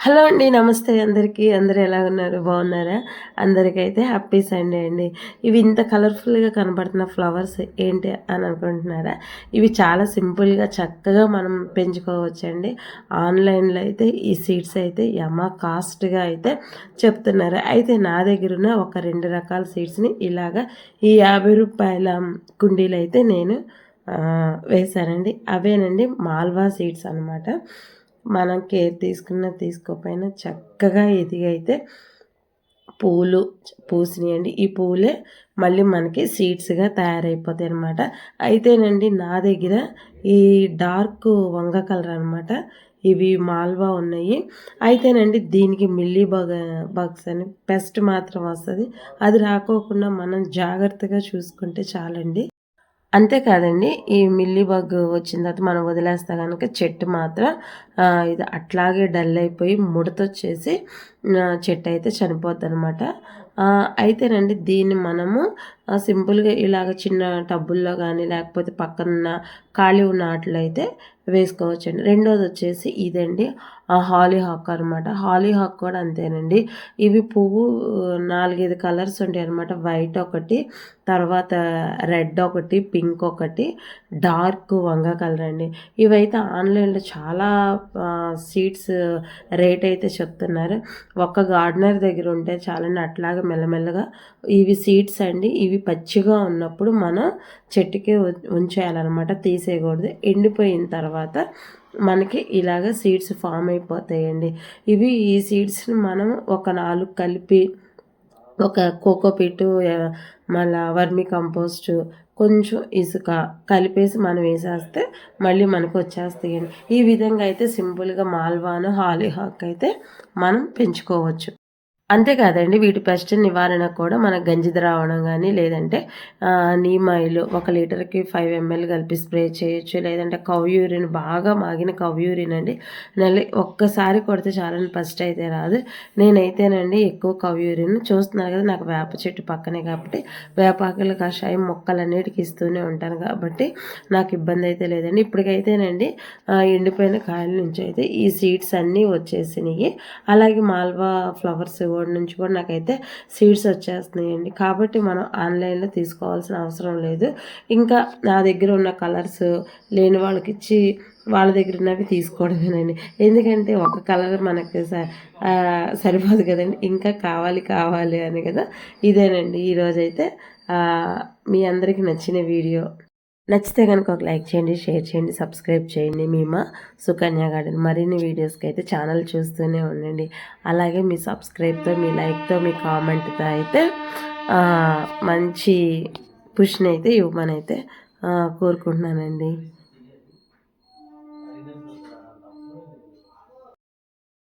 Hello అండి. నమస్తే అందరికీ. అందరూ ఎలా ఉన్నారు? బాగున్నారా? అందరికైతే హ్యాపీ సండే అండి. ఇవి ఇంత కలర్‌ఫుల్‌గా కనపడుతున్న ఫ్లవర్స్ ఏంటి అని అనుకుంటున్నారా? ఇవి చాలా సింపుల్‌గా చక్కగా మనం పెంచుకోవచ్చండి. ఆన్‌లైన్‌లో అయితే ఈ సీడ్స్ అయితే కాస్ట్‌గా అయితే చెప్తున్నారు. అయితే నా దగ్గరున్న ఒక 2 రకాల సీడ్స్‌ని ఇలాగా ఈ రూ. 50 కుండీలైతే నేను వేశానండి. అవేనండి మాల్వా సీడ్స్ అనమాట. మనం కేర్ తీసుకున్నా తీసుకోకపోయినా చక్కగా ఎదిగైతే పూలు పూసినాయండి. ఈ పూలే మళ్ళీ మనకి సీడ్స్‌గా తయారైపోతాయి అనమాట. అయితేనండి నా దగ్గర ఈ డార్క్ వంగ కలర్ అనమాట. ఇవి మాల్వా ఉన్నాయి. అయితేనండి దీనికి బగ్స్ అని పెస్ట్ మాత్రం వస్తది. అది రాకోకుండా మనం జాగ్రత్తగా చూసుకుంటే చాలండి. అంతేకాదండి, ఈ మిల్లీ బగ్ వచ్చిన తర్వాత మనం వదిలేస్తే గనక చెట్టు మాత్రం ఇది అట్లాగే డల్ అయిపోయి ముడతొచ్చేసి చెట్టయితే చనిపోద్దనమాట. అయితేనండి దీన్ని మనము సింపుల్‌గా ఇలాగ చిన్న టబ్బుల్లో గానీ, లేకపోతే పక్కనున్న ఖాళీ ఉన్న ఆటిలో అయితే వేసుకోవచ్చండి. రెండోదొచ్చేసి ఇదండి హాలీహాక్ అనమాట. హాలీహాక్ కూడా అంతేనండి. ఇవి పువ్వు 4, 5 కలర్స్ ఉంటాయనమాట. వైట్ ఒకటి, తర్వాత రెడ్ ఒకటి, పింక్ ఒకటి, డార్క్ వంగ కలర్ అండి. ఇవైతే ఆన్‌లైన్‌లో చాలా సీడ్స్ రేట్ అయితే చెప్తున్నారు. ఒక్క గార్డెనర్ దగ్గర ఉంటే చాలండి. అట్లాగే మెల్లమెల్లగా ఇవి సీడ్స్ అండి. ఇవి పచ్చిగా ఉన్నప్పుడు మనం చెట్టుకి ఉంచేయాలన్నమాట. తీసేయకూడదు. ఎండిపోయిన తర్వాత మనకి ఇలాగ సీడ్స్ ఫామ్ అయిపోతాయండి. ఈ సీడ్స్‌ని మనం ఒక 4 కలిపి ఒక కోకోపీటు మళ్ళా వర్మి కంపోస్టు, కొంచెం ఇసుక కలిపేసి మనం వేసేస్తే మళ్ళీ మనకు వచ్చేస్తాయండి. ఈ విధంగా అయితే సింపుల్‌గా మాల్వాను, హాలీహాక్ అయితే మనం పెంచుకోవచ్చు. అంతేకాదండి, వీటి పెస్ట్ నివారణకు కూడా మన గంజి ద్రావణం గానీ, లేదంటే నీమ్ ఆయిల్ 1 లీటర్‌కి 5 ఎంఎల్ కలిపి స్ప్రే చేయొచ్చు. లేదంటే కౌ యూరిన్, బాగా మాగిన కౌ యూరిన్ అండి. ఒక్కసారి కొడితే చాలండి, పెస్ట్ అయితే రాదు. నేనైతేనండి ఎక్కువ కౌ యూరిన్ చూస్తున్నారు కదా, నాకు వేప చెట్టు పక్కనే కాబట్టి వేపాకుల కషాయం మొక్కలన్నిటికి ఇస్తూనే ఉంటాను కాబట్టి నాకు ఇబ్బంది అయితే లేదండి. ఇప్పటికైతేనండి ఎండిపోయిన కాయల నుంచి అయితే ఈ సీడ్స్ అన్నీ వచ్చేసినాయి. అలాగే మాల్వా ఫ్లవర్స్ నుంచి కూడా నాకైతే సీడ్స్ వచ్చేస్తున్నాయండి. కాబట్టి మనం ఆన్లైన్లో తీసుకోవాల్సిన అవసరం లేదు. ఇంకా నా దగ్గర ఉన్న కలర్స్ లేని వాళ్ళకి ఇచ్చి వాళ్ళ దగ్గర ఉన్నవి తీసుకోవడమేనండి. ఎందుకంటే ఒక కలర్ మనకి సరిపోదు కదండి. ఇంకా కావాలి అని కదా. ఇదేనండి ఈరోజైతే మీ అందరికీ నచ్చిన వీడియో. నచ్చితే కనుక ఒక లైక్ చేయండి, షేర్ చేయండి, సబ్స్క్రైబ్ చేయండి. మా సుకన్య గార్డెన్ మరిన్ని వీడియోస్కి అయితే ఛానల్ చూస్తూనే ఉండండి. అలాగే మీ సబ్స్క్రైబ్తో, మీ లైక్తో, మీ కామెంట్తో అయితే మంచి పుష్ని అయితే ఇవ్వమని అయితే కోరుకుంటున్నానండి.